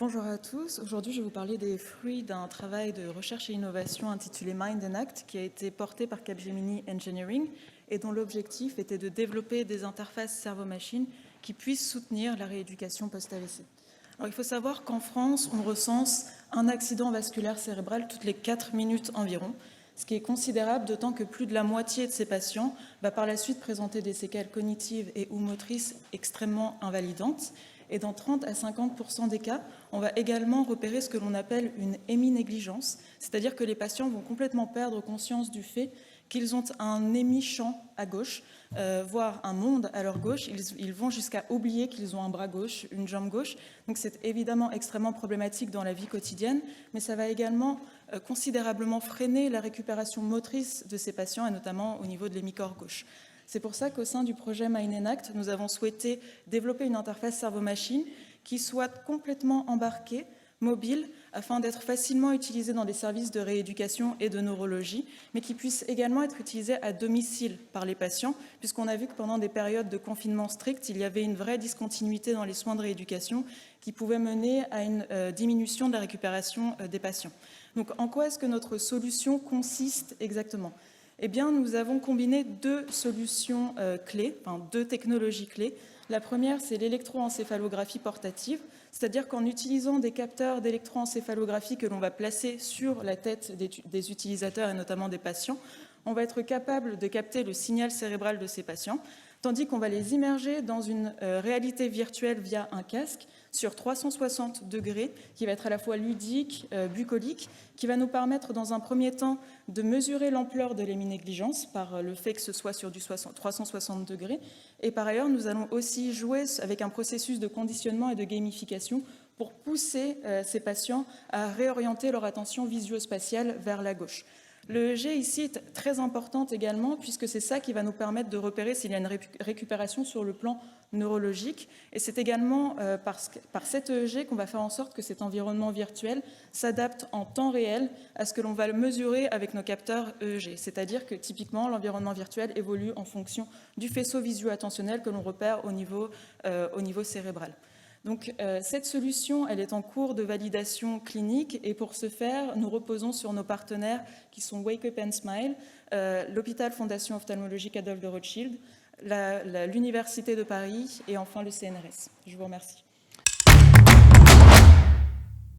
Bonjour à tous. Aujourd'hui, je vais vous parler des fruits d'un travail de recherche et innovation intitulé Mind and Act qui a été porté par Capgemini Engineering et dont l'objectif était de développer des interfaces cerveau-machine qui puissent soutenir la rééducation post-AVC. Alors, il faut savoir qu'en France, on recense un accident vasculaire cérébral toutes les 4 minutes environ, ce qui est considérable, d'autant que plus de la moitié de ces patients va par la suite présenter des séquelles cognitives et ou motrices extrêmement invalidantes. Et dans 30 à 50% des cas, on va également repérer ce que l'on appelle une héminégligence, c'est-à-dire que les patients vont complètement perdre conscience du fait qu'ils ont un hémi-champ à gauche, voire un monde à leur gauche. Ils vont jusqu'à oublier qu'ils ont un bras gauche, une jambe gauche. Donc c'est évidemment extrêmement problématique dans la vie quotidienne, mais ça va également considérablement freiner la récupération motrice de ces patients, et notamment au niveau de l'hémicorps gauche. C'est pour ça qu'au sein du projet Mind and Act, nous avons souhaité développer une interface cerveau-machine qui soit complètement embarquée, mobile, afin d'être facilement utilisée dans des services de rééducation et de neurologie, mais qui puisse également être utilisée à domicile par les patients, puisqu'on a vu que pendant des périodes de confinement strict, il y avait une vraie discontinuité dans les soins de rééducation qui pouvait mener à une diminution de la récupération des patients. Donc, en quoi est-ce que notre solution consiste exactement ? Eh bien, nous avons combiné deux solutions clés, enfin deux technologies clés. La première, c'est l'électroencéphalographie portative, c'est-à-dire qu'en utilisant des capteurs d'électroencéphalographie que l'on va placer sur la tête des utilisateurs et notamment des patients, on va être capable de capter le signal cérébral de ces patients, tandis qu'on va les immerger dans une réalité virtuelle via un casque sur 360 degrés, qui va être à la fois ludique, bucolique, qui va nous permettre dans un premier temps de mesurer l'ampleur de l'héminégligence par le fait que ce soit sur du 360 degrés. Et par ailleurs, nous allons aussi jouer avec un processus de conditionnement et de gamification pour pousser ces patients à réorienter leur attention visuospatiale vers la gauche. Le G ici est très importante également puisque c'est ça qui va nous permettre de repérer s'il y a une récupération sur le plan neurologique. Et c'est également par cet EEG qu'on va faire en sorte que cet environnement virtuel s'adapte en temps réel à ce que l'on va mesurer avec nos capteurs EEG. C'est-à-dire que typiquement l'environnement virtuel évolue en fonction du faisceau visuo-attentionnel que l'on repère au niveau cérébral. Donc, cette solution, elle est en cours de validation clinique et pour ce faire, nous reposons sur nos partenaires qui sont Wake Up and Smile, l'hôpital Fondation Ophtalmologique Adolphe de Rothschild, l'Université de Paris et enfin le CNRS. Je vous remercie.